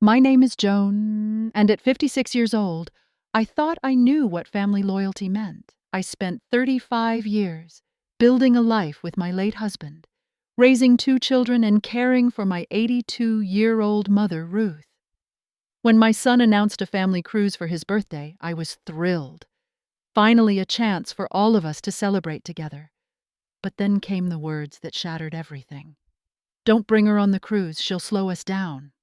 My name is Joan, and at 56 years old, I thought I knew what family loyalty meant. I spent 35 years building a life with my late husband, raising two children and caring for my 82-year-old mother, Ruth. When my son announced a family cruise for his birthday, I was thrilled. Finally, a chance for all of us to celebrate together. But then came the words that shattered everything. "Don't bring her on the cruise, she'll slow us down."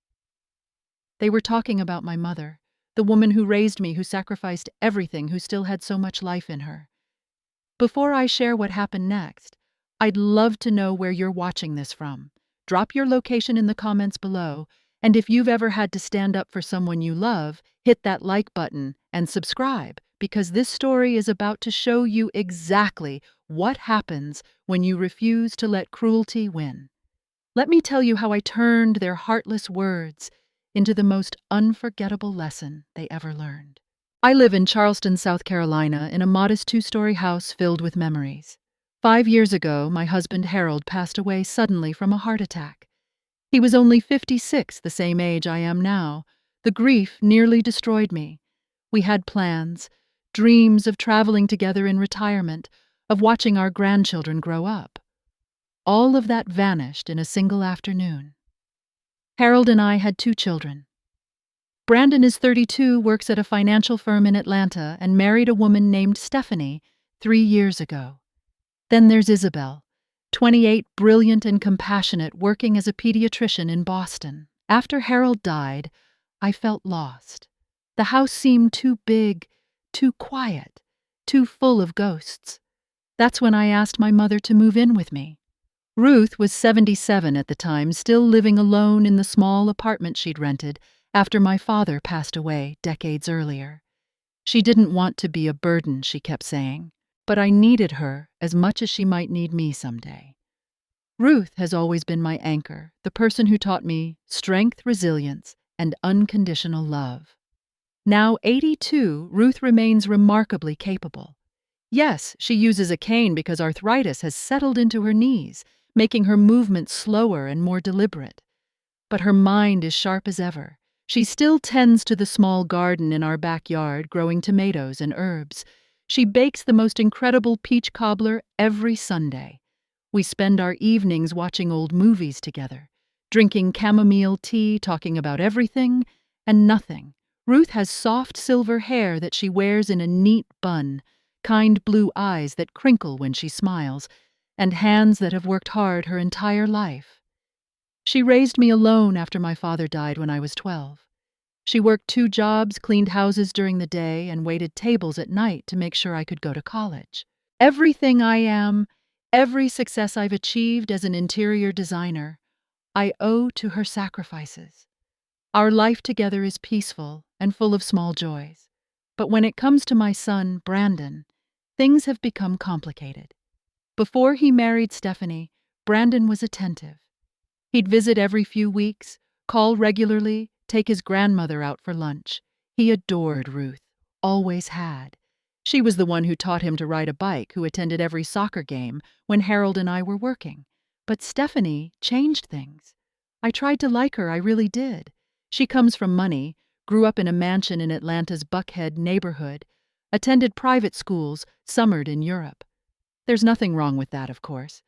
They were talking about my mother, the woman who raised me, who sacrificed everything, who still had so much life in her. Before I share what happened next, I'd love to know where you're watching this from. Drop your location in the comments below, and if you've ever had to stand up for someone you love, hit that like button and subscribe, because this story is about to show you exactly what happens when you refuse to let cruelty win. Let me tell you how I turned their heartless words into the most unforgettable lesson they ever learned. I live in Charleston, South Carolina, in a modest two-story house filled with memories. 5 years ago, my husband Harold passed away suddenly from a heart attack. He was only 56, the same age I am now. The grief nearly destroyed me. We had plans, dreams of traveling together in retirement, of watching our grandchildren grow up. All of that vanished in a single afternoon. Harold and I had two children. Brandon is 32, works at a financial firm in Atlanta, and married a woman named Stephanie 3 years ago. Then there's Isabel, 28, brilliant and compassionate, working as a pediatrician in Boston. After Harold died, I felt lost. The house seemed too big, too quiet, too full of ghosts. That's when I asked my mother to move in with me. Ruth was 77 at the time, still living alone in the small apartment she'd rented after my father passed away decades earlier. She didn't want to be a burden, she kept saying, but I needed her as much as she might need me someday. Ruth has always been my anchor, the person who taught me strength, resilience, and unconditional love. Now 82, Ruth remains remarkably capable. Yes, she uses a cane because arthritis has settled into her knees, making her movements slower and more deliberate. But her mind is sharp as ever. She still tends to the small garden in our backyard, growing tomatoes and herbs. She bakes the most incredible peach cobbler every Sunday. We spend our evenings watching old movies together, drinking chamomile tea, talking about everything and nothing. Ruth has soft silver hair that she wears in a neat bun, kind blue eyes that crinkle when she smiles, and hands that have worked hard her entire life. She raised me alone after my father died when I was 12. She worked 2 jobs, cleaned houses during the day, and waited tables at night to make sure I could go to college. Everything I am, every success I've achieved as an interior designer, I owe to her sacrifices. Our life together is peaceful and full of small joys. But when it comes to my son, Brandon, things have become complicated. Before he married Stephanie, Brandon was attentive. He'd visit every few weeks, call regularly, take his grandmother out for lunch. He adored Ruth, always had. She was the one who taught him to ride a bike, who attended every soccer game when Harold and I were working. But Stephanie changed things. I tried to like her, I really did. She comes from money, grew up in a mansion in Atlanta's Buckhead neighborhood, attended private schools, summered in Europe. There's nothing wrong with that, of course.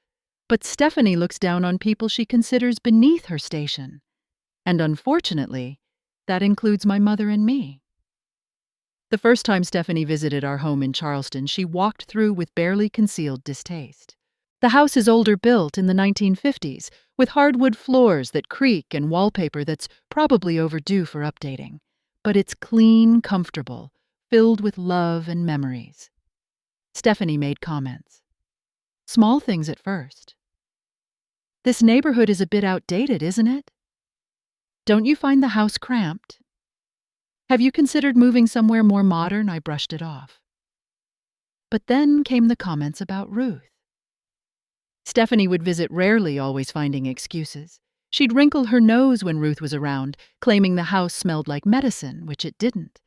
But Stephanie looks down on people she considers beneath her station. And unfortunately, that includes my mother and me. The first time Stephanie visited our home in Charleston, she walked through with barely concealed distaste. The house is older built in the 1950s, with hardwood floors that creak and wallpaper that's probably overdue for updating. But it's clean, comfortable, filled with love and memories. Stephanie made comments. Small things at first. "This neighborhood is a bit outdated, isn't it? Don't you find the house cramped? Have you considered moving somewhere more modern?" I brushed it off. But then came the comments about Ruth. Stephanie would visit rarely, always finding excuses. She'd wrinkle her nose when Ruth was around, claiming the house smelled like medicine, which it didn't.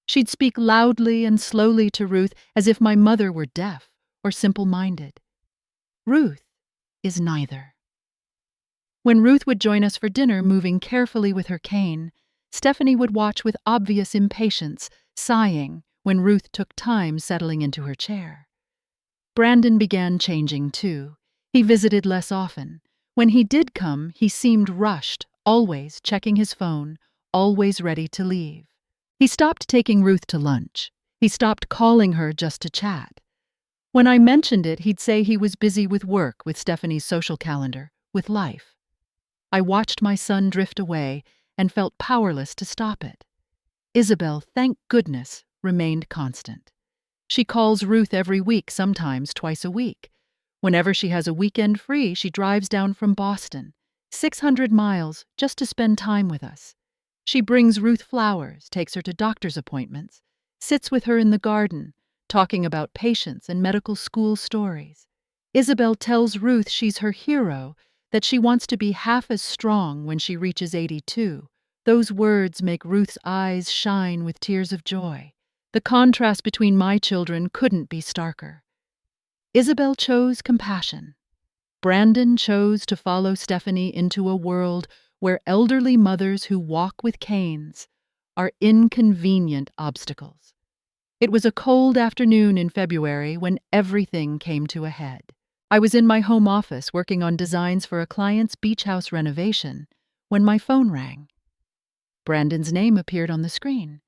She'd speak loudly and slowly to Ruth as if my mother were deaf or simple-minded. Ruth is neither. When Ruth would join us for dinner, moving carefully with her cane, Stephanie would watch with obvious impatience, sighing when Ruth took time settling into her chair. Brandon began changing too. He visited less often. When he did come, he seemed rushed, always checking his phone, always ready to leave. He stopped taking Ruth to lunch. He stopped calling her just to chat. When I mentioned it, he'd say he was busy with work, with Stephanie's social calendar, with life. I watched my son drift away and felt powerless to stop it. Isabel, thank goodness, remained constant. She calls Ruth every week, sometimes twice a week. Whenever she has a weekend free, she drives down from Boston, 600 miles, just to spend time with us. She brings Ruth flowers, takes her to doctor's appointments, sits with her in the garden, talking about patients and medical school stories. Isabel tells Ruth she's her hero, that she wants to be half as strong when she reaches 82. Those words make Ruth's eyes shine with tears of joy. The contrast between my children couldn't be starker. Isabel chose compassion. Brandon chose to follow Stephanie into a world where elderly mothers who walk with canes are inconvenient obstacles. It was a cold afternoon in February when everything came to a head. I was in my home office working on designs for a client's beach house renovation when my phone rang. Brandon's name appeared on the screen.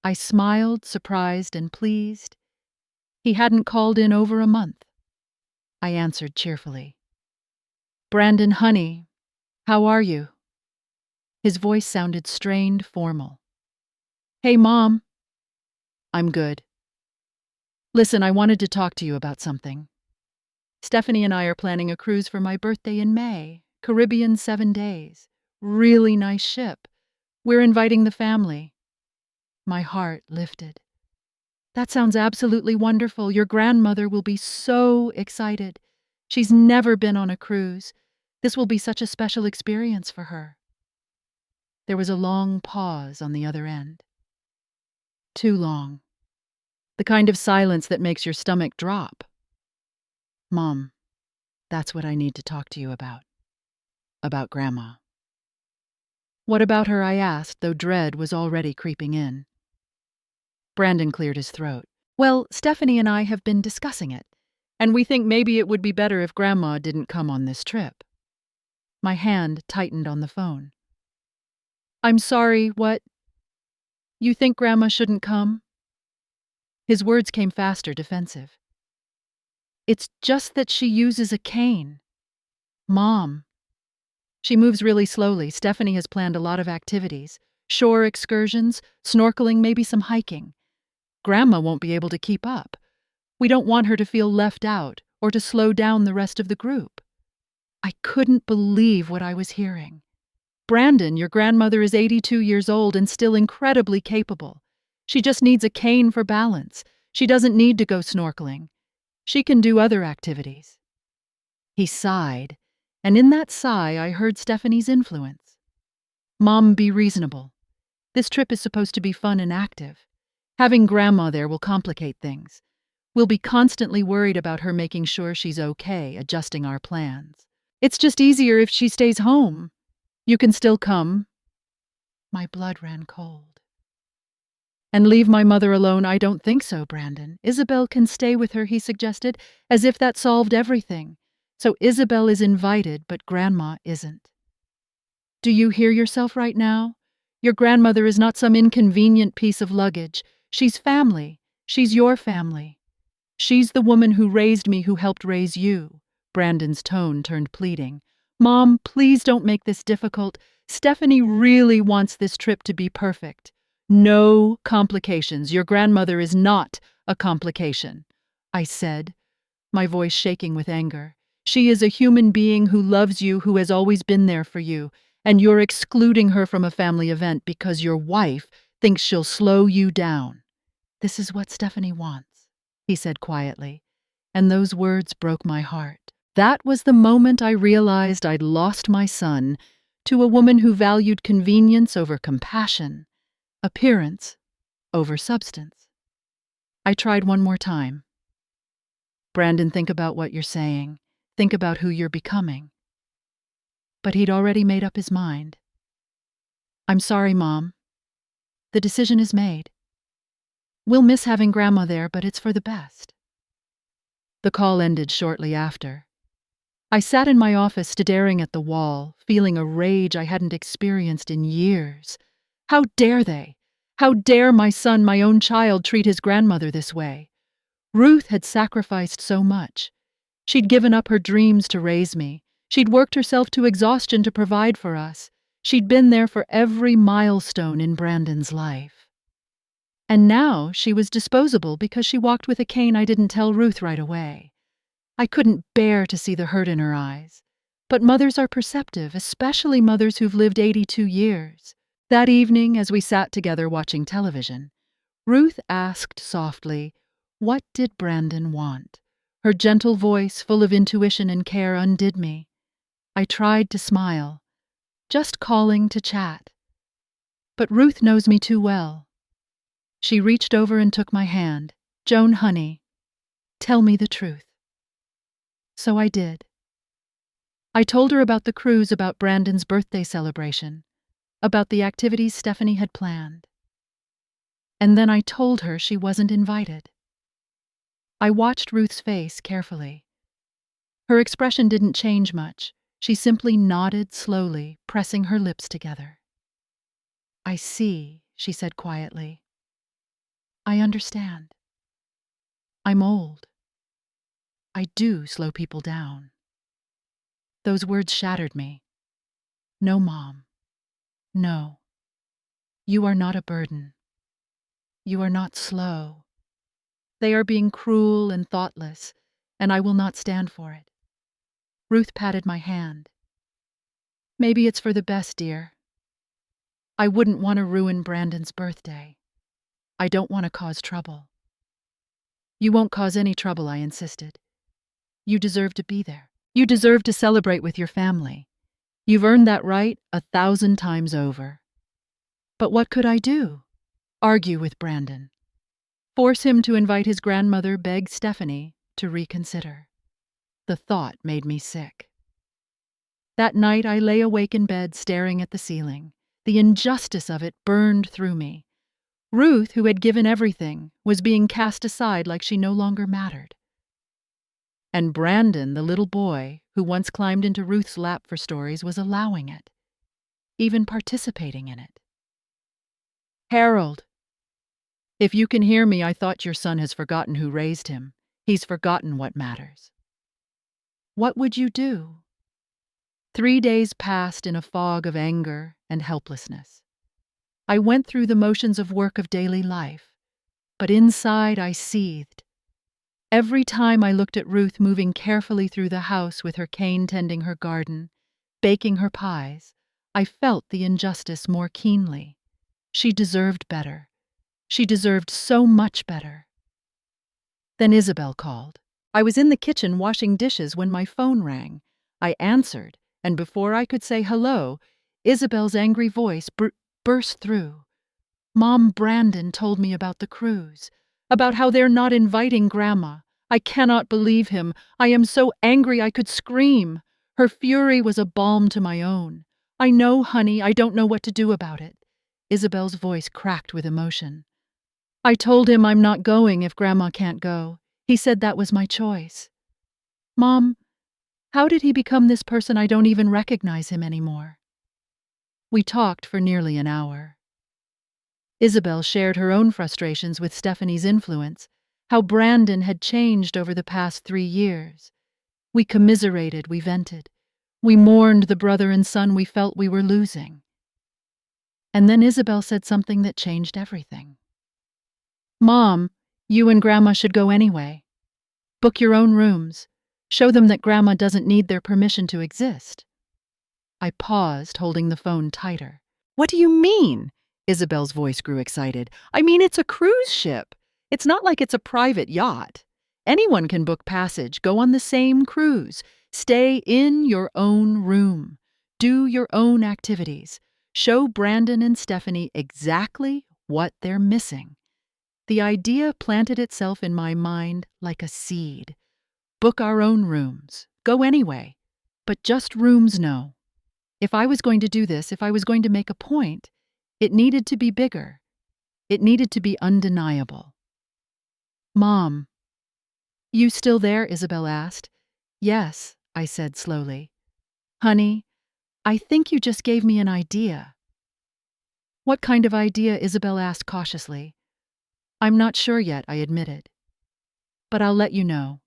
I smiled, surprised and pleased. He hadn't called in over a month. I answered cheerfully. "Brandon, honey, how are you?" His voice sounded strained, formal. "Hey, Mom." "I'm good. Listen, I wanted to talk to you about something. Stephanie and I are planning a cruise for my birthday in May, Caribbean 7 days. Really nice ship. We're inviting the family." My heart lifted. "That sounds absolutely wonderful. Your grandmother will be so excited. She's never been on a cruise. This will be such a special experience for her." There was a long pause on the other end. Too long. The kind of silence that makes your stomach drop. "Mom, that's what I need to talk to you about. About Grandma." "What about her?" I asked, though dread was already creeping in. Brandon cleared his throat. "Well, Stephanie and I have been discussing it, and we think maybe it would be better if Grandma didn't come on this trip." My hand tightened on the phone. "I'm sorry, what? You think Grandma shouldn't come?" His words came faster, defensive. "It's just that she uses a cane. Mom." She moves really slowly. Stephanie has planned a lot of activities. Shore excursions, snorkeling, maybe some hiking. Grandma won't be able to keep up. We don't want her to feel left out or to slow down the rest of the group. I couldn't believe what I was hearing. "Brandon, your grandmother is 82 years old and still incredibly capable. She just needs a cane for balance. She doesn't need to go snorkeling. She can do other activities." He sighed, and in that sigh I heard Stephanie's influence. "Mom, be reasonable. This trip is supposed to be fun and active. Having Grandma there will complicate things. We'll be constantly worried about her making sure she's okay, adjusting our plans. It's just easier if she stays home. You can still come." My blood ran cold. "And leave my mother alone? I don't think so, Brandon. Isabel can stay with her," he suggested, as if that solved everything. "So Isabel is invited, but Grandma isn't." "Do you hear yourself right now? Your grandmother is not some inconvenient piece of luggage. She's family. She's your family. She's the woman who raised me, who helped raise you." Brandon's tone turned pleading. "Mom, please don't make this difficult. Stephanie really wants this trip to be perfect. No complications. Your grandmother is not a complication," I said, my voice shaking with anger. "She is a human being who loves you, who has always been there for you, and you're excluding her from a family event because your wife thinks she'll slow you down." "This is what Stephanie wants," he said quietly, and those words broke my heart. That was the moment I realized I'd lost my son to a woman who valued convenience over compassion, appearance over substance. I tried one more time. "Brandon, think about what you're saying. Think about who you're becoming." But he'd already made up his mind. I'm sorry, Mom. The decision is made. We'll miss having Grandma there, but it's for the best. The call ended shortly after. I sat in my office staring at the wall, feeling a rage I hadn't experienced in years. How dare they? How dare my son, my own child, treat his grandmother this way? Ruth had sacrificed so much. She'd given up her dreams to raise me. She'd worked herself to exhaustion to provide for us. She'd been there for every milestone in Brandon's life. And now she was disposable because she walked with a cane. I didn't tell Ruth right away. I couldn't bear to see the hurt in her eyes. But mothers are perceptive, especially mothers who've lived 82 years. That evening, as we sat together watching television, Ruth asked softly, "What did Brandon want?" Her gentle voice, full of intuition and care, undid me. I tried to smile, just calling to chat. But Ruth knows me too well. She reached over and took my hand. "Joan, honey, tell me the truth." So I did. I told her about the cruise, about Brandon's birthday celebration, about the activities Stephanie had planned. And then I told her she wasn't invited. I watched Ruth's face carefully. Her expression didn't change much. She simply nodded slowly, pressing her lips together. "I see," she said quietly. "I understand. I'm old. I do slow people down." Those words shattered me. "No, Mom. No. You are not a burden. You are not slow. They are being cruel and thoughtless, and I will not stand for it." Ruth patted my hand. "Maybe it's for the best, dear. I wouldn't want to ruin Brandon's birthday. I don't want to cause trouble." "You won't cause any trouble," I insisted. "You deserve to be there. You deserve to celebrate with your family. You've earned that right 1,000 times over." But what could I do? Argue with Brandon? Force him to invite his grandmother, beg Stephanie to reconsider? The thought made me sick. That night I lay awake in bed staring at the ceiling. The injustice of it burned through me. Ruth, who had given everything, was being cast aside like she no longer mattered. And Brandon, the little boy who once climbed into Ruth's lap for stories, was allowing it, even participating in it. "Harold, if you can hear me, I thought your son has forgotten who raised him. He's forgotten what matters." What would you do? 3 days passed in a fog of anger and helplessness. I went through the motions of work of daily life, but inside I seethed. Every time I looked at Ruth moving carefully through the house with her cane tending her garden, baking her pies, I felt the injustice more keenly. She deserved better. She deserved so much better. Then Isabel called. I was in the kitchen washing dishes when my phone rang. I answered, and before I could say hello, Isabel's angry voice burst through. "Mom, Brandon told me about the cruise, about how they're not inviting Grandma. I cannot believe him. I am so angry I could scream." Her fury was a balm to my own. "I know, honey, I don't know what to do about it." Isabel's voice cracked with emotion. "I told him I'm not going if Grandma can't go. He said that was my choice." "Mom, how did he become this person? I don't even recognize him anymore." We talked for nearly an hour. Isabel shared her own frustrations with Stephanie's influence, how Brandon had changed over the past 3 years. We commiserated, we vented. We mourned the brother and son we felt we were losing. And then Isabel said something that changed everything. "Mom, you and Grandma should go anyway. Book your own rooms. Show them that Grandma doesn't need their permission to exist." I paused, holding the phone tighter. "What do you mean?" Isabel's voice grew excited. "I mean, it's a cruise ship. It's not like it's a private yacht. Anyone can book passage, go on the same cruise, stay in your own room, do your own activities. Show Brandon and Stephanie exactly what they're missing." The idea planted itself in my mind like a seed. Book our own rooms. Go anyway. But just rooms, no. If I was going to do this, if I was going to make a point, it needed to be bigger. It needed to be undeniable. Mom. You still there? Isabel asked. Yes, I said slowly. Honey, I think you just gave me an idea. What kind of idea? Isabel asked cautiously. I'm not sure yet, I admitted. But I'll let you know.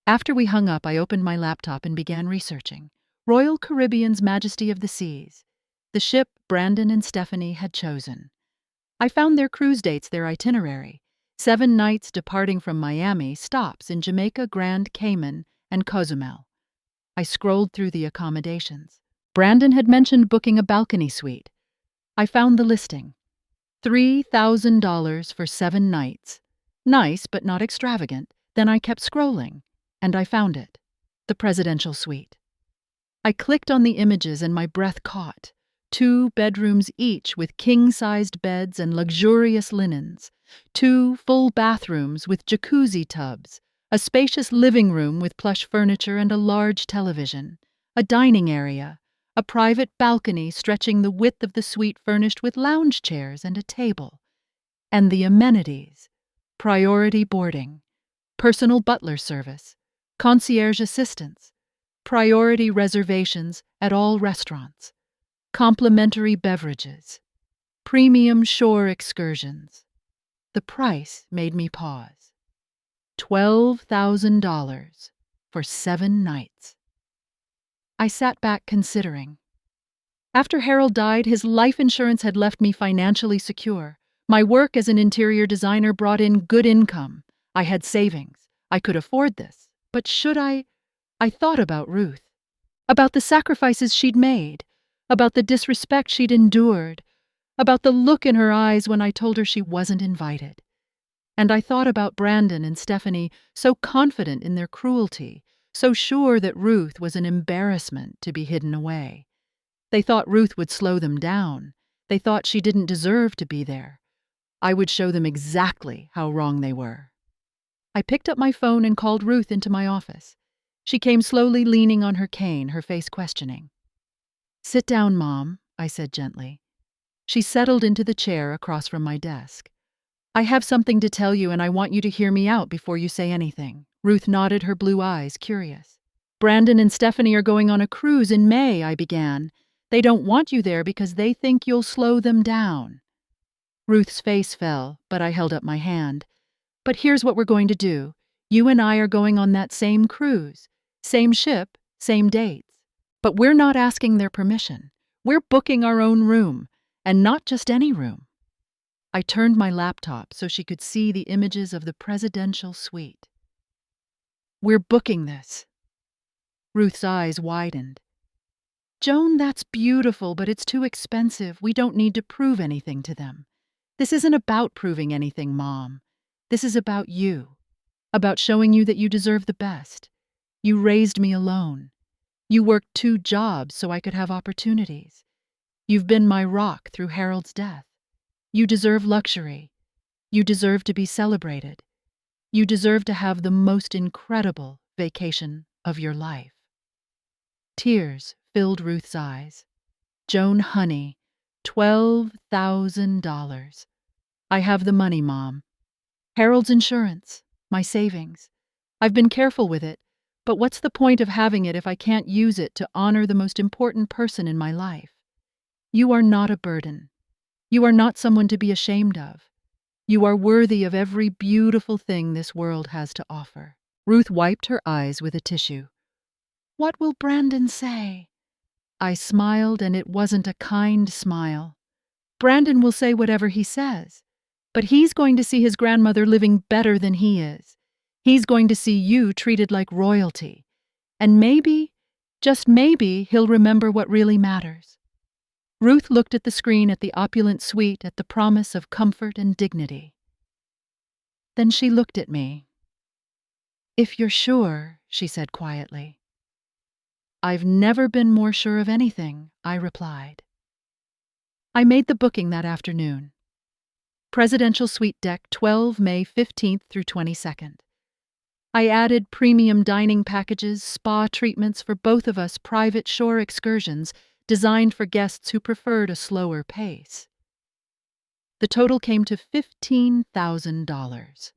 After we hung up, I opened my laptop and began researching. Royal Caribbean's Majesty of the Seas, the ship Brandon and Stephanie had chosen. I found their cruise dates, their itinerary. 7 nights departing from Miami, stops in Jamaica, Grand Cayman, and Cozumel. I scrolled through the accommodations. Brandon had mentioned booking a balcony suite. I found the listing. $3,000 for 7 nights. Nice, but not extravagant. Then I kept scrolling, and I found it. The presidential suite. I clicked on the images and my breath caught. 2 bedrooms each with king-sized beds and luxurious linens. 2 full bathrooms with jacuzzi tubs. A spacious living room with plush furniture and a large television. A dining area. A private balcony stretching the width of the suite furnished with lounge chairs and a table. And the amenities. Priority boarding. Personal butler service. Concierge assistance. Priority reservations at all restaurants. Complimentary beverages. Premium shore excursions. The price made me pause. $12,000 for 7 nights. I sat back considering. After Harold died, his life insurance had left me financially secure. My work as an interior designer brought in good income. I had savings. I could afford this. But should I? I thought about Ruth. About the sacrifices she'd made. About the disrespect she'd endured. About the look in her eyes when I told her she wasn't invited. And I thought about Brandon and Stephanie, so confident in their cruelty, so sure that Ruth was an embarrassment to be hidden away. They thought Ruth would slow them down. They thought she didn't deserve to be there. I would show them exactly how wrong they were. I picked up my phone and called Ruth into my office. She came slowly, leaning on her cane, her face questioning. Sit down, Mom, I said gently. She settled into the chair across from my desk. I have something to tell you, and I want you to hear me out before you say anything. Ruth nodded, her blue eyes curious. Brandon and Stephanie are going on a cruise in May, I began. They don't want you there because they think you'll slow them down. Ruth's face fell, but I held up my hand. But here's what we're going to do. You and I are going on that same cruise. Same ship, same dates. But we're not asking their permission. We're booking our own room, and not just any room. I turned my laptop so she could see the images of the presidential suite. We're booking this. Ruth's eyes widened. Joan, that's beautiful, but it's too expensive. We don't need to prove anything to them. This isn't about proving anything, Mom. This is about you. About showing you that you deserve the best. You raised me alone. You worked 2 jobs so I could have opportunities. You've been my rock through Harold's death. You deserve luxury. You deserve to be celebrated. You deserve to have the most incredible vacation of your life. Tears filled Ruth's eyes. Joan, honey, $12,000. I have the money, Mom. Harold's insurance, my savings. I've been careful with it, but what's the point of having it if I can't use it to honor the most important person in my life? You are not a burden. You are not someone to be ashamed of. You are worthy of every beautiful thing this world has to offer. Ruth wiped her eyes with a tissue. What will Brandon say? I smiled, and it wasn't a kind smile. Brandon will say whatever he says, but he's going to see his grandmother living better than he is. He's going to see you treated like royalty. And maybe, just maybe, he'll remember what really matters. Ruth looked at the screen, at the opulent suite, at the promise of comfort and dignity. Then she looked at me. If you're sure, she said quietly. I've never been more sure of anything, I replied. I made the booking that afternoon. Presidential Suite Deck, 12 May 15th through 22nd. I added premium dining packages, spa treatments for both of us, private shore excursions designed for guests who preferred a slower pace. The total came to $15,000.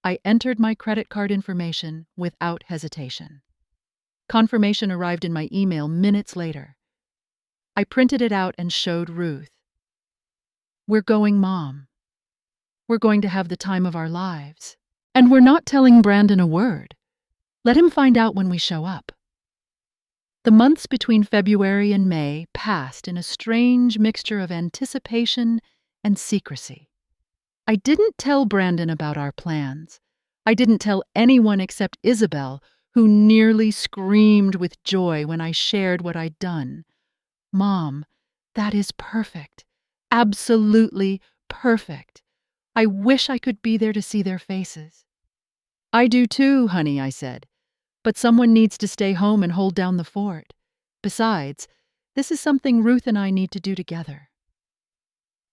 I entered my credit card information without hesitation. Confirmation arrived in my email minutes later. I printed it out and showed Ruth. "We're going, Mom. We're going to have the time of our lives. And we're not telling Brandon a word. Let him find out when we show up." The months between February and May passed in a strange mixture of anticipation and secrecy. I didn't tell Brandon about our plans. I didn't tell anyone except Isabel, who nearly screamed with joy when I shared what I'd done. "Mom, that is perfect. Absolutely perfect. I wish I could be there to see their faces." "I do too, honey," I said. "But someone needs to stay home and hold down the fort. Besides, this is something Ruth and I need to do together."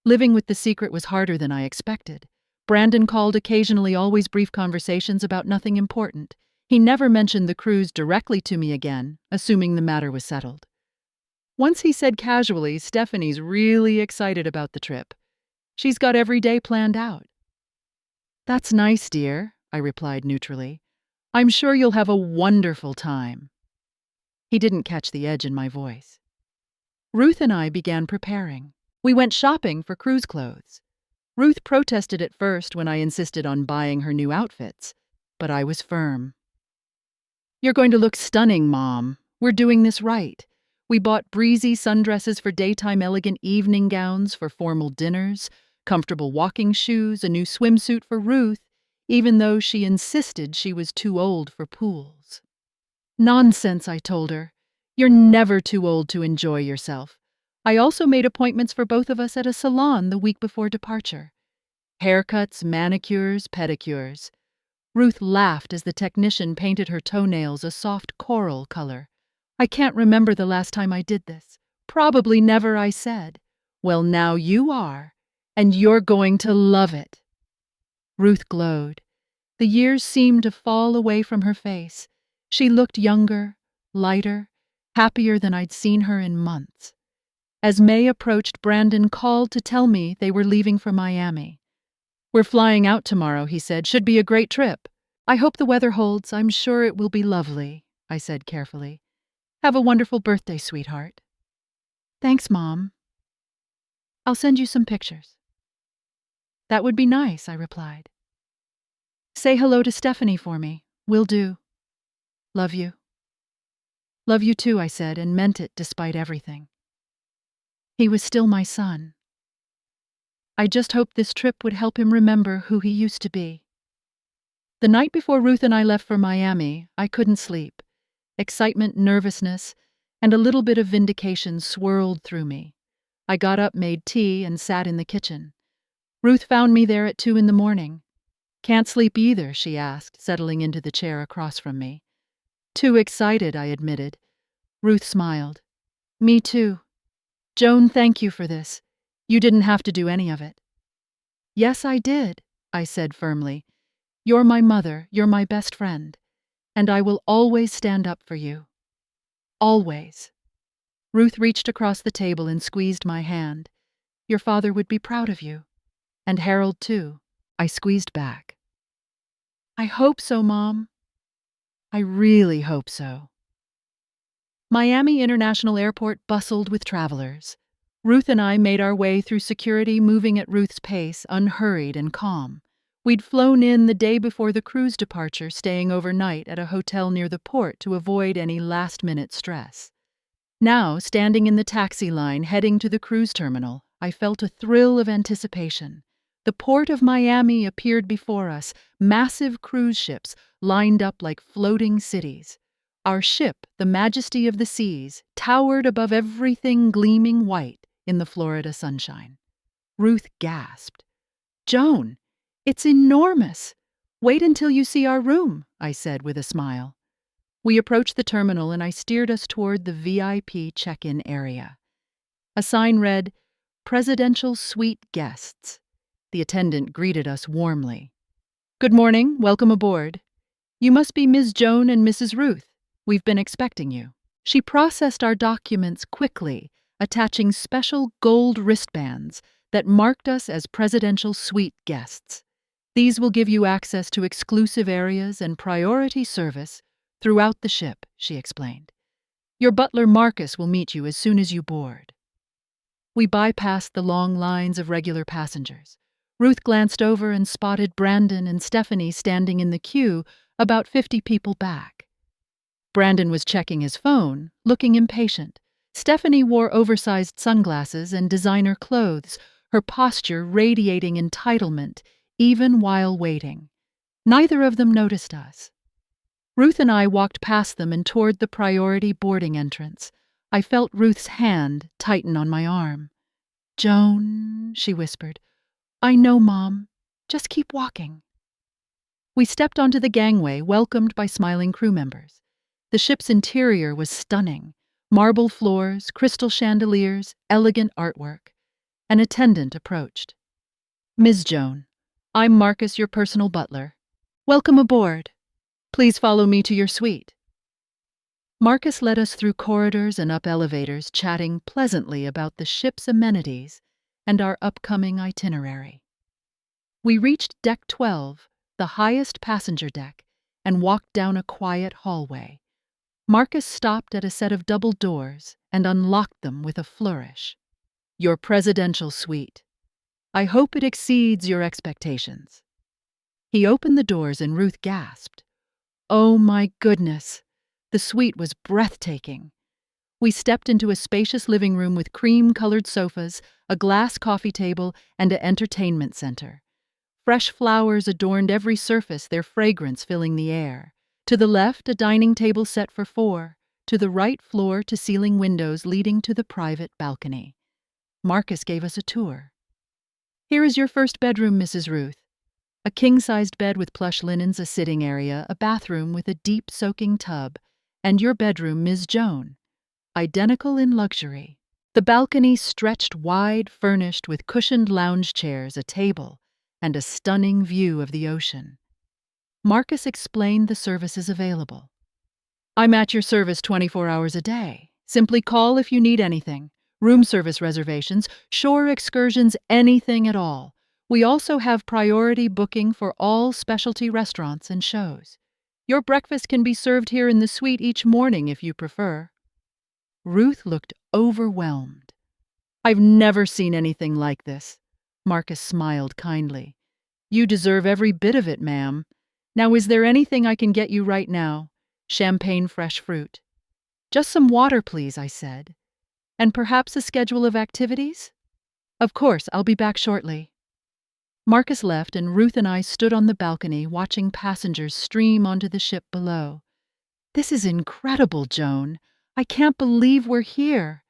Living with the secret was harder than I expected. Brandon called occasionally, always brief conversations about nothing important. He never mentioned the cruise directly to me again, assuming the matter was settled. Once he said casually, "Stephanie's really excited about the trip. She's got every day planned out." "That's nice, dear," I replied neutrally. "I'm sure you'll have a wonderful time." He didn't catch the edge in my voice. Ruth and I began preparing. We went shopping for cruise clothes. Ruth protested at first when I insisted on buying her new outfits, but I was firm. "You're going to look stunning, Mom. We're doing this right. We bought breezy sundresses for daytime, elegant evening gowns for formal dinners, comfortable walking shoes, a new swimsuit for Ruth, even though she insisted she was too old for pools." "Nonsense," I told her. "You're never too old to enjoy yourself. I also made appointments for both of us at a salon the week before departure. Haircuts, manicures, pedicures." Ruth laughed as the technician painted her toenails a soft coral color. "I can't remember the last time I did this. Probably never," I said. "Well, now you are, and you're going to love it." Ruth glowed. The years seemed to fall away from her face. She looked younger, lighter, happier than I'd seen her in months. As May approached, Brandon called to tell me they were leaving for Miami. "We're flying out tomorrow," he said. "Should be a great trip." "I hope the weather holds. I'm sure it will be lovely," I said carefully. "Have a wonderful birthday, sweetheart." "Thanks, Mom. I'll send you some pictures." "That would be nice," I replied. "Say hello to Stephanie for me." "Will do. Love you." "Love you too," I said, and meant it despite everything. He was still my son. I just hoped this trip would help him remember who he used to be. The night before Ruth and I left for Miami, I couldn't sleep. Excitement, nervousness, and a little bit of vindication swirled through me. I got up, made tea, and sat in the kitchen. Ruth found me there at 2 in the morning. "Can't sleep either?" she asked, settling into the chair across from me. "Too excited," I admitted. Ruth smiled. "Me too. Joan, thank you for this. You didn't have to do any of it." "Yes, I did," I said firmly. "You're my mother, you're my best friend, and I will always stand up for you. Always." Ruth reached across the table and squeezed my hand. "Your father would be proud of you. And Harold, too." I squeezed back. "I hope so, Mom. I really hope so." Miami International Airport bustled with travelers. Ruth and I made our way through security, moving at Ruth's pace, unhurried and calm. We'd flown in the day before the cruise departure, staying overnight at a hotel near the port to avoid any last-minute stress. Now, standing in the taxi line heading to the cruise terminal, I felt a thrill of anticipation. The port of Miami appeared before us, massive cruise ships lined up like floating cities. Our ship, the Majesty of the Seas, towered above everything gleaming white in the Florida sunshine. Ruth gasped. "Joan, it's enormous. Wait until you see our room," I said with a smile. We approached the terminal and I steered us toward the VIP check-in area. A sign read, "Presidential Suite Guests." The attendant greeted us warmly. "Good morning, welcome aboard." You must be Ms. Joan and Mrs. Ruth. We've been expecting you." She processed our documents quickly, attaching special gold wristbands that marked us as presidential suite guests. "These will give you access to exclusive areas and priority service throughout the ship," she explained. "Your butler Marcus will meet you as soon as you board." We bypassed the long lines of regular passengers. Ruth glanced over and spotted Brandon and Stephanie standing in the queue about 50 people back. Brandon was checking his phone, looking impatient. Stephanie wore oversized sunglasses and designer clothes, her posture radiating entitlement even while waiting. Neither of them noticed us. Ruth and I walked past them and toward the priority boarding entrance. I felt Ruth's hand tighten on my arm. "Joan," she whispered. "I know, Mom. Just keep walking." We stepped onto the gangway, welcomed by smiling crew members. The ship's interior was stunning. Marble floors, crystal chandeliers, elegant artwork. An attendant approached. "Ms. Joan, I'm Marcus, your personal butler. Welcome aboard. Please follow me to your suite." Marcus led us through corridors and up elevators, chatting pleasantly about the ship's amenities and our upcoming itinerary. We reached Deck 12, the highest passenger deck, and walked down a quiet hallway. Marcus stopped at a set of double doors and unlocked them with a flourish. "Your presidential suite. I hope it exceeds your expectations." He opened the doors and Ruth gasped. Oh my goodness! The suite was breathtaking. We stepped into a spacious living room with cream-colored sofas, a glass coffee table, and an entertainment center. Fresh flowers adorned every surface, their fragrance filling the air. To the left, a dining table set for 4. To the right, floor-to-ceiling windows leading to the private balcony. Marcus gave us a tour. "Here is your first bedroom, Mrs. Ruth. A king-sized bed with plush linens, a sitting area, a bathroom with a deep soaking tub, and your bedroom, Ms. Joan. Identical in luxury." The balcony stretched wide, furnished with cushioned lounge chairs, a table, and a stunning view of the ocean. Marcus explained the services available. "I'm at your service 24 hours a day. Simply call if you need anything. Room service reservations, shore excursions, anything at all. We also have priority booking for all specialty restaurants and shows. Your breakfast can be served here in the suite each morning if you prefer." Ruth looked overwhelmed. "I've never seen anything like this." Marcus smiled kindly. "You deserve every bit of it, ma'am. Now, is there anything I can get you right now? Champagne fresh fruit." "Just some water, please," I said. "And perhaps a schedule of activities?" "Of course, I'll be back shortly." Marcus left and Ruth and I stood on the balcony watching passengers stream onto the ship below. "This is incredible, Joan. I can't believe we're here."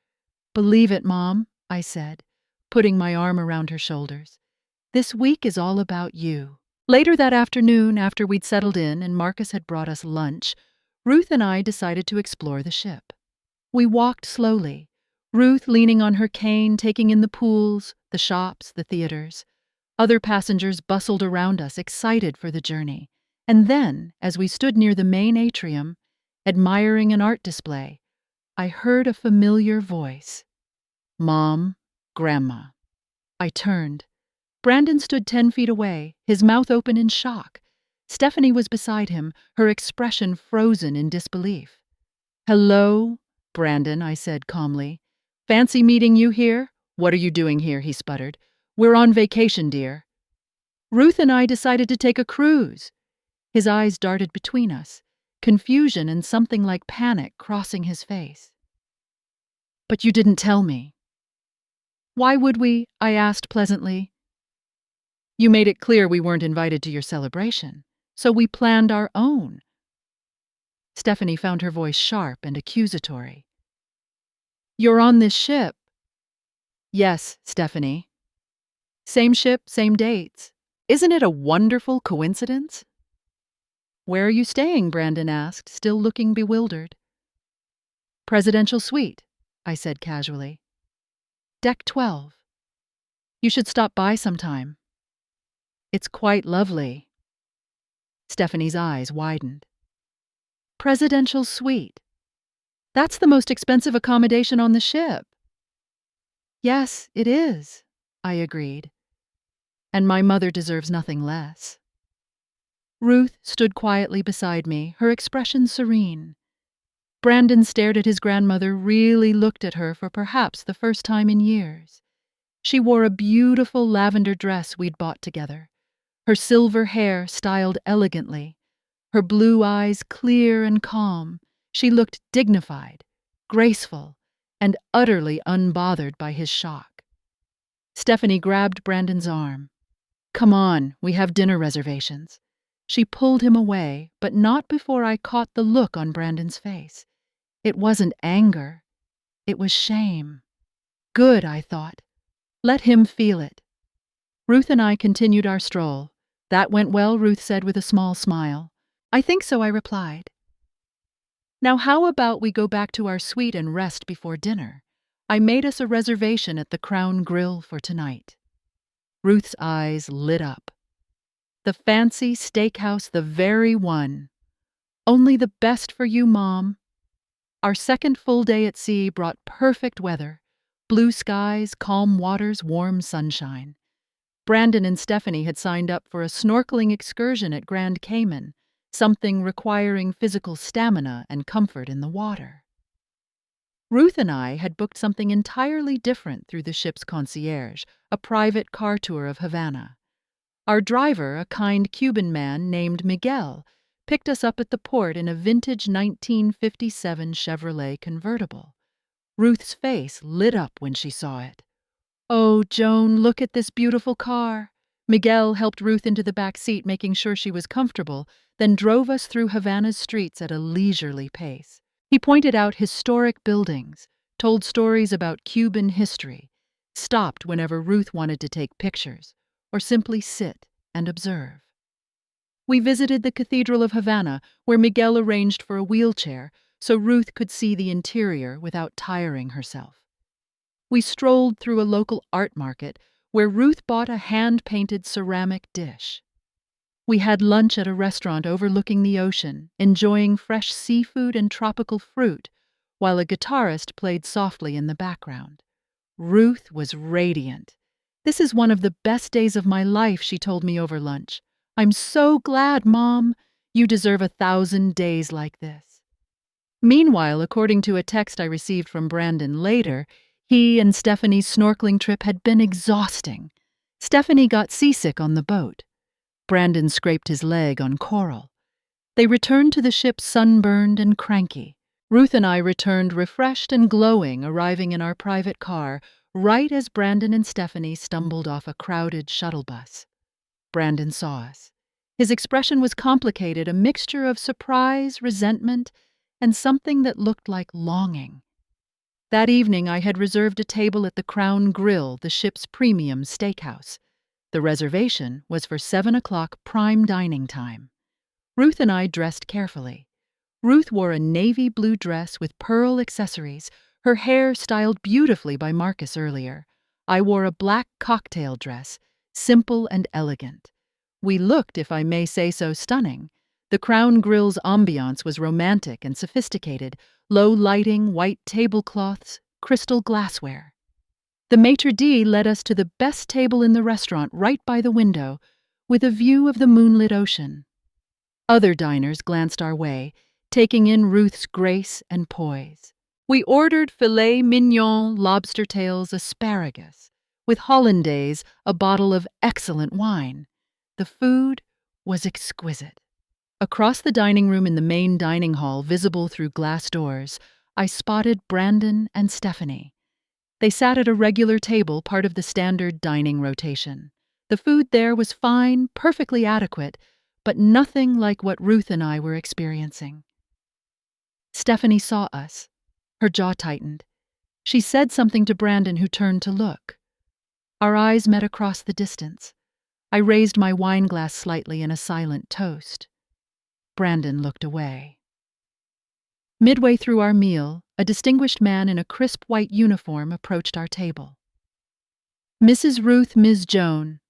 "Believe it, Mom," I said, putting my arm around her shoulders. "This week is all about you." Later that afternoon, after we'd settled in and Marcus had brought us lunch, Ruth and I decided to explore the ship. We walked slowly, Ruth leaning on her cane, taking in the pools, the shops, the theaters. Other passengers bustled around us, excited for the journey. And then, as we stood near the main atrium, admiring an art display, I heard a familiar voice. "Mom, Grandma." I turned. Brandon stood 10 feet away, his mouth open in shock. Stephanie was beside him, her expression frozen in disbelief. "Hello, Brandon," I said calmly. "Fancy meeting you here?" "What are you doing here?" he sputtered. "We're on vacation, dear." "Ruth and I decided to take a cruise." His eyes darted between us, confusion and something like panic crossing his face. "But you didn't tell me." "Why would we?" I asked pleasantly. "You made it clear we weren't invited to your celebration, so we planned our own." Stephanie found her voice sharp and accusatory. "You're on this ship." "Yes, Stephanie." "Same ship, same dates. Isn't it a wonderful coincidence?" "Where are you staying?" Brandon asked, still looking bewildered. "Presidential suite," I said casually. "Deck 12. You should stop by sometime. It's quite lovely." Stephanie's eyes widened. Presidential suite. That's the most expensive accommodation on the ship. Yes, it is, I agreed. And my mother deserves nothing less. Ruth stood quietly beside me, her expression serene. Brandon stared at his grandmother, really looked at her for perhaps the first time in years. She wore a beautiful lavender dress we'd bought together, her silver hair styled elegantly, her blue eyes clear and calm. She looked dignified, graceful, and utterly unbothered by his shock. Stephanie grabbed Brandon's arm. Come on, we have dinner reservations. She pulled him away, but not before I caught the look on Brandon's face. It wasn't anger. It was shame. Good, I thought. Let him feel it. Ruth and I continued our stroll. That went well, Ruth said with a small smile. I think so, I replied. Now how about we go back to our suite and rest before dinner? I made us a reservation at the Crown Grill for tonight. Ruth's eyes lit up. The fancy steakhouse, the very one. Only the best for you, Mom. Our second full day at sea brought perfect weather. Blue skies, calm waters, warm sunshine. Brandon and Stephanie had signed up for a snorkeling excursion at Grand Cayman, something requiring physical stamina and comfort in the water. Ruth and I had booked something entirely different through the ship's concierge, a private car tour of Havana. Our driver, a kind Cuban man named Miguel, picked us up at the port in a vintage 1957 Chevrolet convertible. Ruth's face lit up when she saw it. Oh, Joan, look at this beautiful car. Miguel helped Ruth into the back seat, making sure she was comfortable, then drove us through Havana's streets at a leisurely pace. He pointed out historic buildings, told stories about Cuban history, stopped whenever Ruth wanted to take pictures, or simply sit and observe. We visited the Cathedral of Havana, where Miguel arranged for a wheelchair so Ruth could see the interior without tiring herself. We strolled through a local art market where Ruth bought a hand-painted ceramic dish. We had lunch at a restaurant overlooking the ocean, enjoying fresh seafood and tropical fruit, while a guitarist played softly in the background. Ruth was radiant. This is one of the best days of my life, she told me over lunch. I'm so glad, Mom. You deserve 1,000 days like this. Meanwhile, according to a text I received from Brandon later, he and Stephanie's snorkeling trip had been exhausting. Stephanie got seasick on the boat. Brandon scraped his leg on coral. They returned to the ship sunburned and cranky. Ruth and I returned refreshed and glowing, arriving in our private car right as Brandon and Stephanie stumbled off a crowded shuttle bus. Brandon saw us. His expression was complicated, a mixture of surprise, resentment, and something that looked like longing. That evening I had reserved a table at the Crown Grill, the ship's premium steakhouse. The reservation was for 7 o'clock prime dining time. Ruth and I dressed carefully. Ruth wore a navy blue dress with pearl accessories, her hair styled beautifully by Marcus earlier. I wore a black cocktail dress, simple and elegant. We looked, if I may say so, stunning. The Crown Grill's ambiance was romantic and sophisticated, low lighting, white tablecloths, crystal glassware. The maitre d' led us to the best table in the restaurant right by the window, with a view of the moonlit ocean. Other diners glanced our way, taking in Ruth's grace and poise. We ordered filet mignon, lobster tails, asparagus, with hollandaise, a bottle of excellent wine. The food was exquisite. Across the dining room in the main dining hall, visible through glass doors, I spotted Brandon and Stephanie. They sat at a regular table, part of the standard dining rotation. The food there was fine, perfectly adequate, but nothing like what Ruth and I were experiencing. Stephanie saw us. Her jaw tightened. She said something to Brandon, who turned to look. Our eyes met across the distance. I raised my wine glass slightly in a silent toast. Brandon looked away. Midway through our meal, a distinguished man in a crisp white uniform approached our table. Mrs. Ruth, Ms. Joan.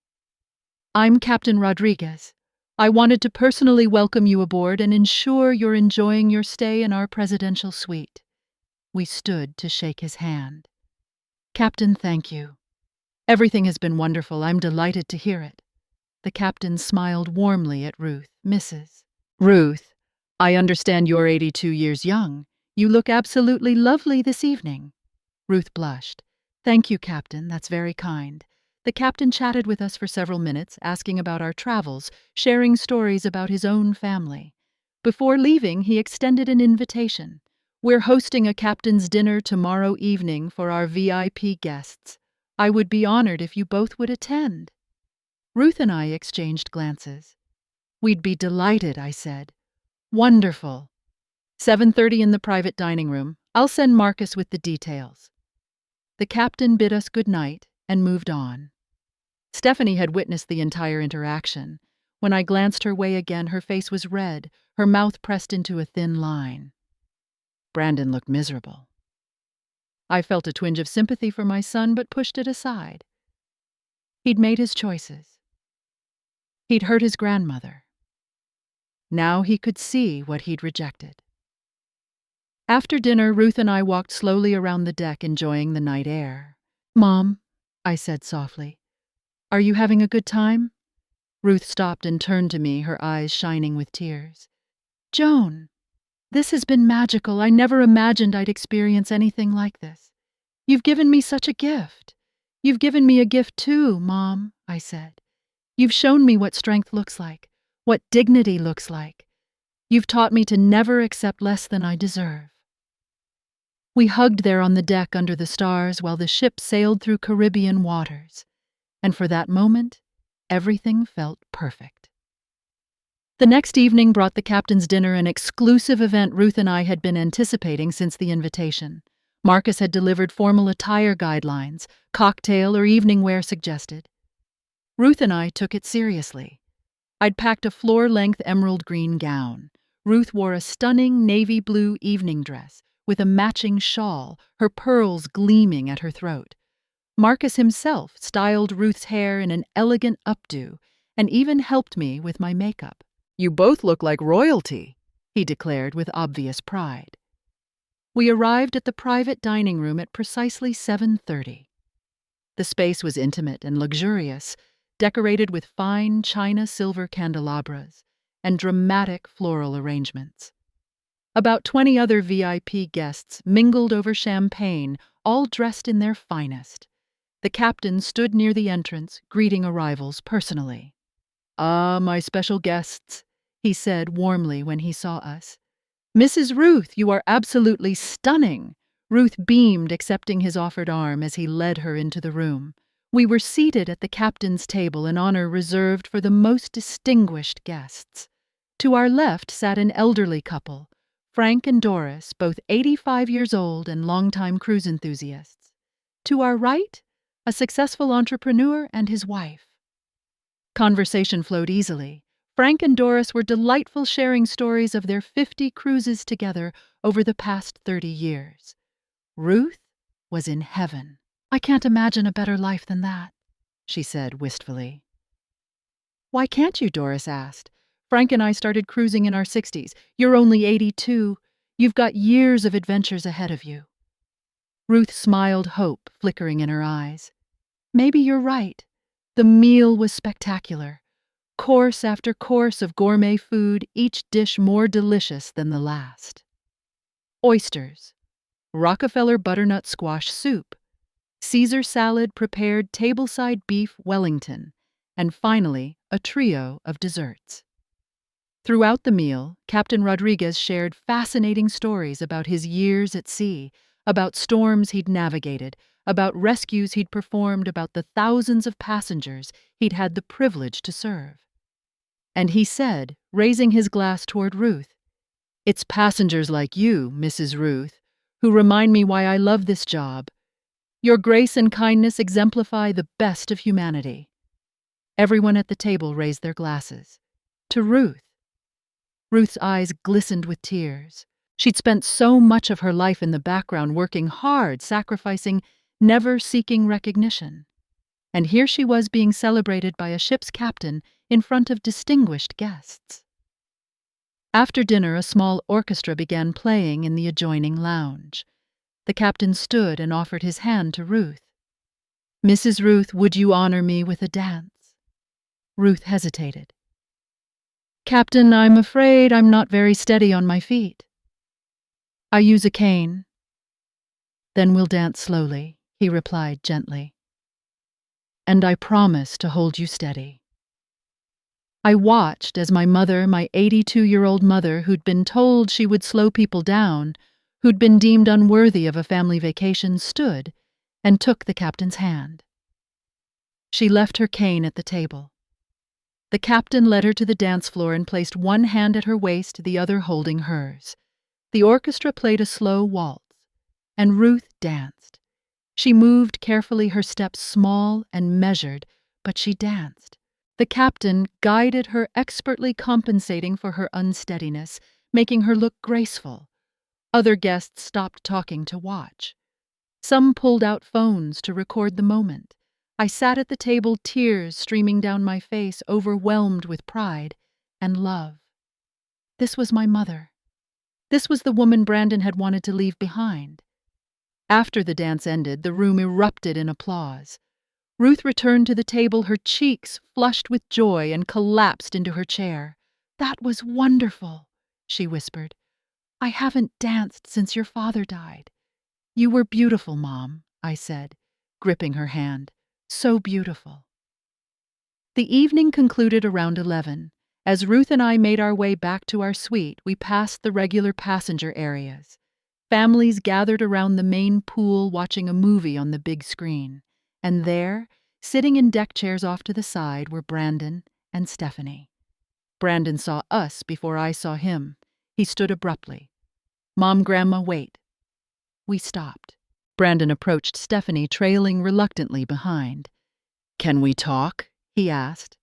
I'm Captain Rodriguez. I wanted to personally welcome you aboard and ensure you're enjoying your stay in our presidential suite." We stood to shake his hand. "Captain, thank you. Everything has been wonderful. I'm delighted to hear it." The captain smiled warmly at Ruth. "Mrs. Ruth, I understand you're 82 years young. You look absolutely lovely this evening." Ruth blushed. "Thank you, Captain. That's very kind." The captain chatted with us for several minutes, asking about our travels, sharing stories about his own family. Before leaving, he extended an invitation. "We're hosting a captain's dinner tomorrow evening for our VIP guests. I would be honored if you both would attend." Ruth and I exchanged glances. "We'd be delighted," I said. "Wonderful. 7:30 in the private dining room. I'll send Marcus with the details." The captain bid us good night and moved on. Stephanie had witnessed the entire interaction. When I glanced her way again, her face was red, her mouth pressed into a thin line. Brandon looked miserable. I felt a twinge of sympathy for my son, but pushed it aside. He'd made his choices. He'd hurt his grandmother. Now he could see what he'd rejected. After dinner, Ruth and I walked slowly around the deck, enjoying the night air. "Mom," I said softly, "are you having a good time?" Ruth stopped and turned to me, her eyes shining with tears. "Joan, this has been magical. I never imagined I'd experience anything like this. You've given me such a gift." "You've given me a gift too, Mom," I said. "You've shown me what strength looks like, what dignity looks like. You've taught me to never accept less than I deserve." We hugged there on the deck under the stars while the ship sailed through Caribbean waters. And for that moment, everything felt perfect. The next evening brought the captain's dinner, an exclusive event Ruth and I had been anticipating since the invitation. Marcus had delivered formal attire guidelines, cocktail or evening wear suggested. Ruth and I took it seriously. I'd packed a floor-length emerald green gown. Ruth wore a stunning navy blue evening dress with a matching shawl, her pearls gleaming at her throat. Marcus himself styled Ruth's hair in an elegant updo and even helped me with my makeup. "You both look like royalty," he declared with obvious pride. We arrived at the private dining room at precisely 7:30. The space was intimate and luxurious, decorated with fine china silver candelabras and dramatic floral arrangements. About 20 other VIP guests mingled over champagne, all dressed in their finest. The captain stood near the entrance, greeting arrivals personally. "Ah, my special guests," he said warmly when he saw us. "Mrs. Ruth, you are absolutely stunning." Ruth beamed, accepting his offered arm as he led her into the room. We were seated at the captain's table, an honor reserved for the most distinguished guests. To our left sat an elderly couple, Frank and Doris, both 85 years old and longtime cruise enthusiasts. To our right, a successful entrepreneur and his wife. Conversation flowed easily. Frank and Doris were delightful, sharing stories of their 50 cruises together over the past 30 years. Ruth was in heaven. "I can't imagine a better life than that," she said wistfully. "Why can't you?" Doris asked. "Frank and I started cruising in our 60s. You're only 82. You've got years of adventures ahead of you." Ruth smiled, hope flickering in her eyes. "Maybe you're right. The meal was spectacular. Course after course of gourmet food, each dish more delicious than the last. Oysters, Rockefeller butternut squash soup, Caesar salad prepared tableside beef Wellington, and finally, a trio of desserts. Throughout the meal, Captain Rodriguez shared fascinating stories about his years at sea, about storms he'd navigated, about rescues he'd performed, about the thousands of passengers he'd had the privilege to serve. And he said, raising his glass toward Ruth, "It's passengers like you, Mrs. Ruth, who remind me why I love this job. Your grace and kindness exemplify the best of humanity." Everyone at the table raised their glasses. To Ruth. Ruth's eyes glistened with tears. She'd spent so much of her life in the background, working hard, sacrificing, never seeking recognition. And here she was being celebrated by a ship's captain in front of distinguished guests. After dinner, a small orchestra began playing in the adjoining lounge. The captain stood and offered his hand to Ruth. "Mrs. Ruth, would you honor me with a dance?" Ruth hesitated. "Captain, I'm afraid I'm not very steady on my feet." "I use a cane." "Then we'll dance slowly," he replied gently. "And I promise to hold you steady." I watched as my 82-year-old mother, who'd been told she would slow people down, who'd been deemed unworthy of a family vacation, stood and took the captain's hand. She left her cane at the table. The captain led her to the dance floor and placed one hand at her waist, the other holding hers. The orchestra played a slow waltz, and Ruth danced. She moved carefully, her steps small and measured, but she danced. The captain guided her, expertly compensating for her unsteadiness, making her look graceful. Other guests stopped talking to watch. Some pulled out phones to record the moment. I sat at the table, tears streaming down my face, overwhelmed with pride and love. This was my mother. This was the woman Brandon had wanted to leave behind. After the dance ended, the room erupted in applause. Ruth returned to the table, her cheeks flushed with joy, and collapsed into her chair. "That was wonderful," she whispered. "I haven't danced since your father died." "You were beautiful, Mom," I said, gripping her hand. "So beautiful." The evening concluded around 11. As Ruth and I made our way back to our suite, we passed the regular passenger areas. Families gathered around the main pool watching a movie on the big screen. And there, sitting in deck chairs off to the side, were Brandon and Stephanie. Brandon saw us before I saw him. He stood abruptly. "Mom, Grandma, wait." We stopped. Brandon approached Stephanie, trailing reluctantly behind. "Can we talk?" he asked.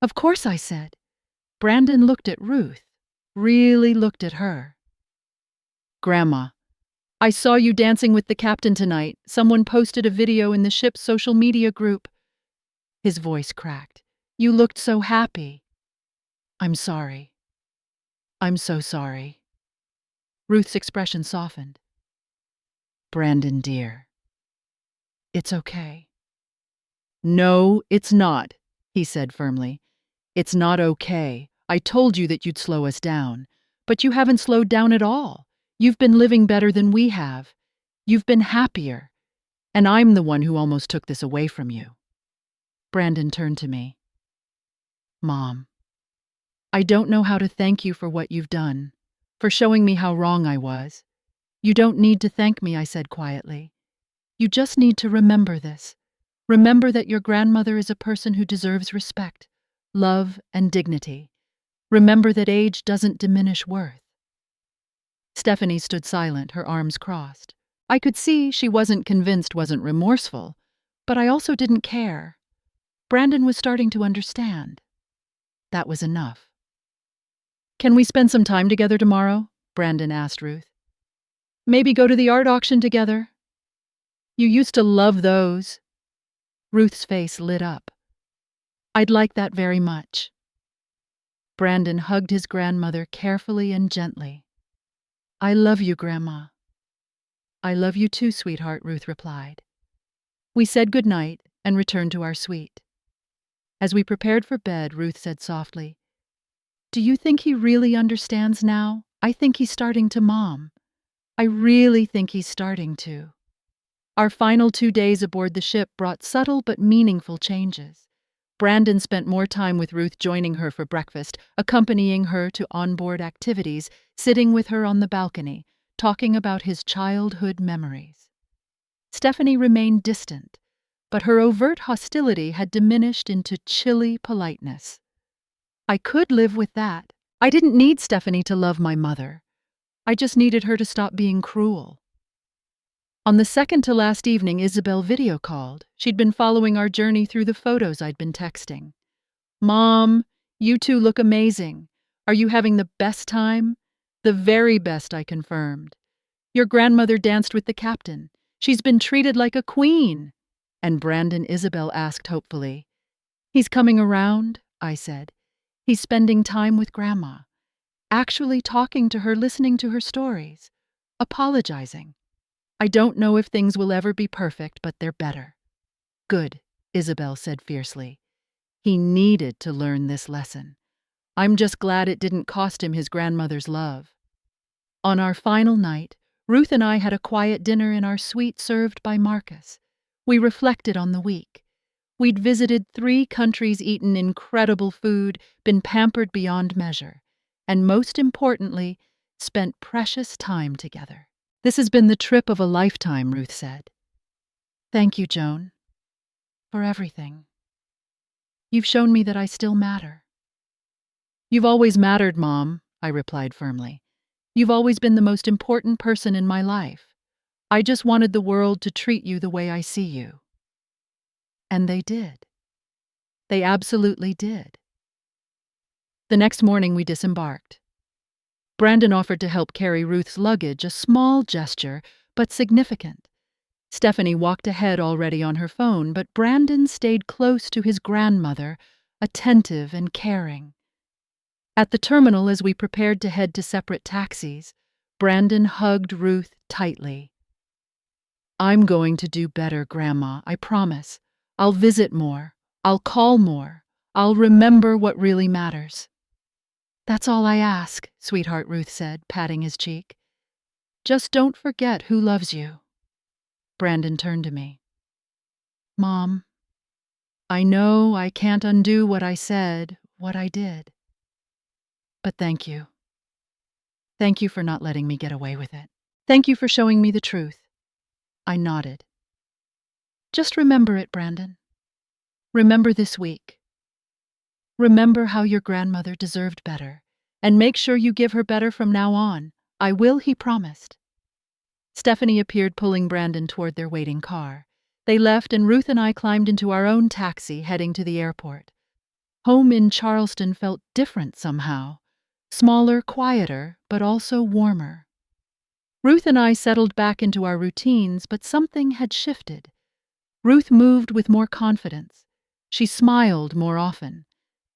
"Of course," I said. Brandon looked at Ruth, really looked at her. "Grandma, I saw you dancing with the captain tonight. Someone posted a video in the ship's social media group." His voice cracked. "You looked so happy." "I'm sorry. I'm so sorry." Ruth's expression softened. "Brandon, dear, it's okay." "No, it's not," he said firmly. "It's not okay. I told you that you'd slow us down. But you haven't slowed down at all. You've been living better than we have. You've been happier. And I'm the one who almost took this away from you." Brandon turned to me. "Mom, I don't know how to thank you for what you've done, for showing me how wrong I was." "You don't need to thank me," I said quietly. "You just need to remember this. Remember that your grandmother is a person who deserves respect, love, and dignity. Remember that age doesn't diminish worth." Stephanie stood silent, her arms crossed. I could see she wasn't convinced, wasn't remorseful, but I also didn't care. Brandon was starting to understand. That was enough. "Can we spend some time together tomorrow?" Brandon asked Ruth. "Maybe go to the art auction together? You used to love those." Ruth's face lit up. "I'd like that very much." Brandon hugged his grandmother carefully and gently. "I love you, Grandma." "I love you too, sweetheart," Ruth replied. We said good night and returned to our suite. As we prepared for bed, Ruth said softly, "Do you think he really understands now? I think he's starting to, Mom. I really think he's starting to." Our final 2 days aboard the ship brought subtle but meaningful changes. Brandon spent more time with Ruth, joining her for breakfast, accompanying her to onboard activities, sitting with her on the balcony, talking about his childhood memories. Stephanie remained distant, but her overt hostility had diminished into chilly politeness. I could live with that. I didn't need Stephanie to love my mother. I just needed her to stop being cruel. On the second to last evening, Isabel video called. She'd been following our journey through the photos I'd been texting. "Mom, you two look amazing. Are you having the best time?" "The very best," I confirmed. "Your grandmother danced with the captain. She's been treated like a queen." "And Brandon," Isabel asked hopefully. "He's coming around?" I said. He's spending time with Grandma, actually talking to her, listening to her stories, apologizing. I don't know if things will ever be perfect, but they're better. Good, Isabel said fiercely. He needed to learn this lesson. I'm just glad it didn't cost him his grandmother's love. On our final night, Ruth and I had a quiet dinner in our suite served by Marcus. We reflected on the week. We'd visited 3 countries, eaten incredible food, been pampered beyond measure, and most importantly, spent precious time together. This has been the trip of a lifetime, Ruth said. Thank you, Joan, for everything. You've shown me that I still matter. You've always mattered, Mom, I replied firmly. You've always been the most important person in my life. I just wanted the world to treat you the way I see you. And they did. They absolutely did. The next morning we disembarked. Brandon offered to help carry Ruth's luggage, a small gesture, but significant. Stephanie walked ahead already on her phone, but Brandon stayed close to his grandmother, attentive and caring. At the terminal, as we prepared to head to separate taxis, Brandon hugged Ruth tightly. I'm going to do better, Grandma, I promise. I'll visit more. I'll call more. I'll remember what really matters. That's all I ask, sweetheart, Ruth said, patting his cheek. Just don't forget who loves you. Brandon turned to me. Mom, I know I can't undo what I said, what I did. But thank you. Thank you for not letting me get away with it. Thank you for showing me the truth. I nodded. Just remember it, Brandon. Remember this week. Remember how your grandmother deserved better, and make sure you give her better from now on. I will, he promised. Stephanie appeared, pulling Brandon toward their waiting car. They left, and Ruth and I climbed into our own taxi, heading to the airport. Home in Charleston felt different somehow. Smaller, quieter, but also warmer. Ruth and I settled back into our routines, but something had shifted. Ruth moved with more confidence. She smiled more often.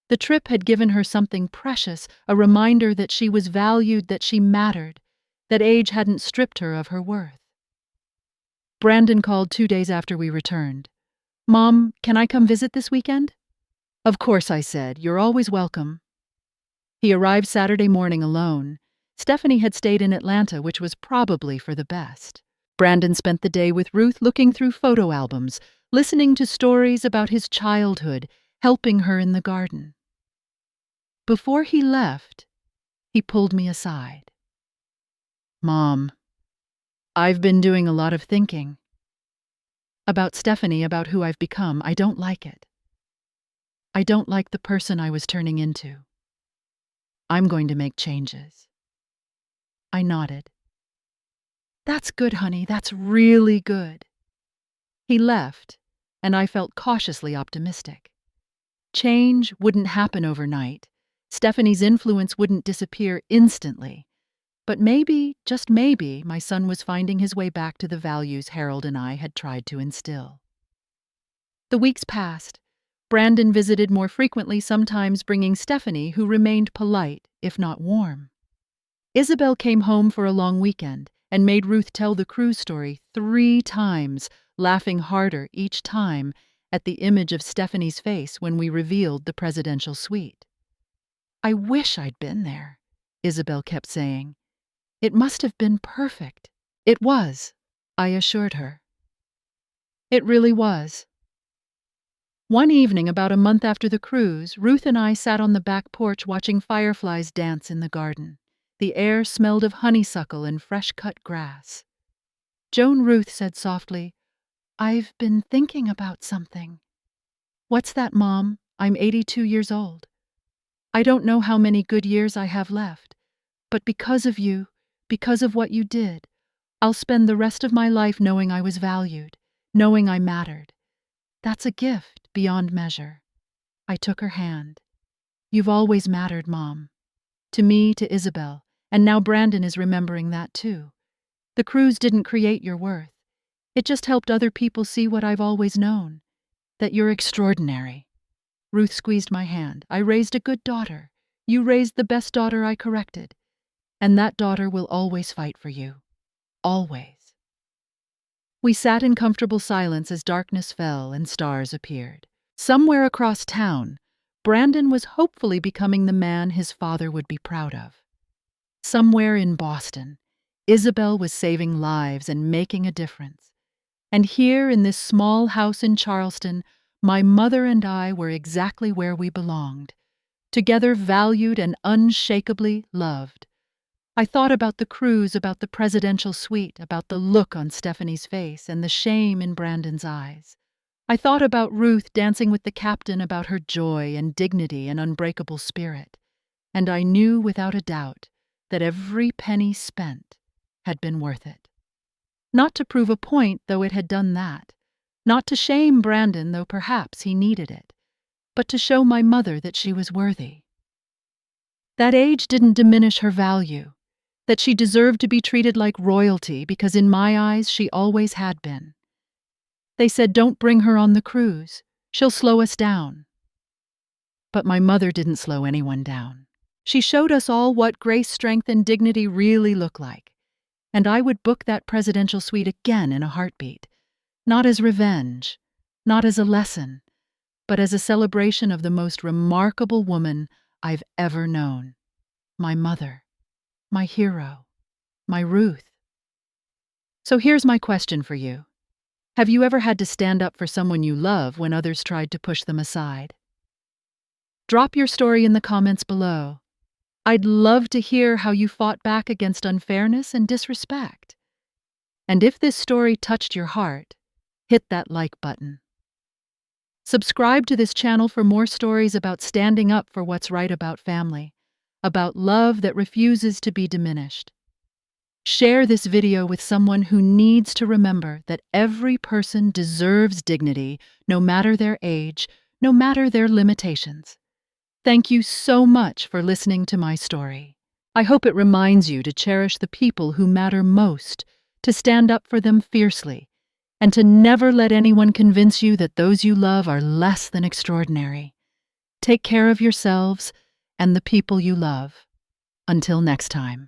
The trip had given her something precious, a reminder that she was valued, that she mattered, that age hadn't stripped her of her worth. Brandon called 2 days after we returned. Mom, can I come visit this weekend? Of course, I said. You're always welcome. He arrived Saturday morning alone. Stephanie had stayed in Atlanta, which was probably for the best. Brandon spent the day with Ruth, looking through photo albums, listening to stories about his childhood, helping her in the garden. Before he left, he pulled me aside. Mom, I've been doing a lot of thinking. About Stephanie, about who I've become. I don't like it. I don't like the person I was turning into. I'm going to make changes. I nodded. That's good, honey. That's really good. He left, and I felt cautiously optimistic. Change wouldn't happen overnight. Stephanie's influence wouldn't disappear instantly. But maybe, just maybe, my son was finding his way back to the values Harold and I had tried to instill. The weeks passed. Brandon visited more frequently, sometimes bringing Stephanie, who remained polite, if not warm. Isabel came home for a long weekend and made Ruth tell the cruise story 3 times, laughing harder each time at the image of Stephanie's face when we revealed the presidential suite. I wish I'd been there, Isabel kept saying. It must have been perfect. It was, I assured her. It really was. One evening, about a month after the cruise, Ruth and I sat on the back porch watching fireflies dance in the garden. The air smelled of honeysuckle and fresh-cut grass. Joan Ruth said softly, I've been thinking about something. What's that, Mom? I'm 82 years old. I don't know how many good years I have left, but because of you, because of what you did, I'll spend the rest of my life knowing I was valued, knowing I mattered. That's a gift beyond measure. I took her hand. You've always mattered, Mom. To me, to Isabel, and now Brandon is remembering that too. The cruise didn't create your worth. It just helped other people see what I've always known, that you're extraordinary. Ruth squeezed my hand. I raised a good daughter. You raised the best daughter I corrected. And that daughter will always fight for you. Always. We sat in comfortable silence as darkness fell and stars appeared. Somewhere across town, Brandon was hopefully becoming the man his father would be proud of. Somewhere in Boston, Isabel was saving lives and making a difference. And here in this small house in Charleston, my mother and I were exactly where we belonged, together valued and unshakably loved. I thought about the cruise, about the presidential suite, about the look on Stephanie's face and the shame in Brandon's eyes. I thought about Ruth dancing with the captain, about her joy and dignity and unbreakable spirit. And I knew without a doubt that every penny spent had been worth it. Not to prove a point, though it had done that. Not to shame Brandon, though perhaps he needed it. But to show my mother that she was worthy. That age didn't diminish her value. That she deserved to be treated like royalty because in my eyes she always had been. They said, "Don't bring her on the cruise. She'll slow us down." But my mother didn't slow anyone down. She showed us all what grace, strength, and dignity really look like. And I would book that presidential suite again in a heartbeat. Not as revenge, not as a lesson, but as a celebration of the most remarkable woman I've ever known. My mother, my hero, my Ruth. So here's my question for you. Have you ever had to stand up for someone you love when others tried to push them aside? Drop your story in the comments below. I'd love to hear how you fought back against unfairness and disrespect. And if this story touched your heart, hit that like button. Subscribe to this channel for more stories about standing up for what's right about family, about love that refuses to be diminished. Share this video with someone who needs to remember that every person deserves dignity, no matter their age, no matter their limitations. Thank you so much for listening to my story. I hope it reminds you to cherish the people who matter most, to stand up for them fiercely, and to never let anyone convince you that those you love are less than extraordinary. Take care of yourselves and the people you love. Until next time.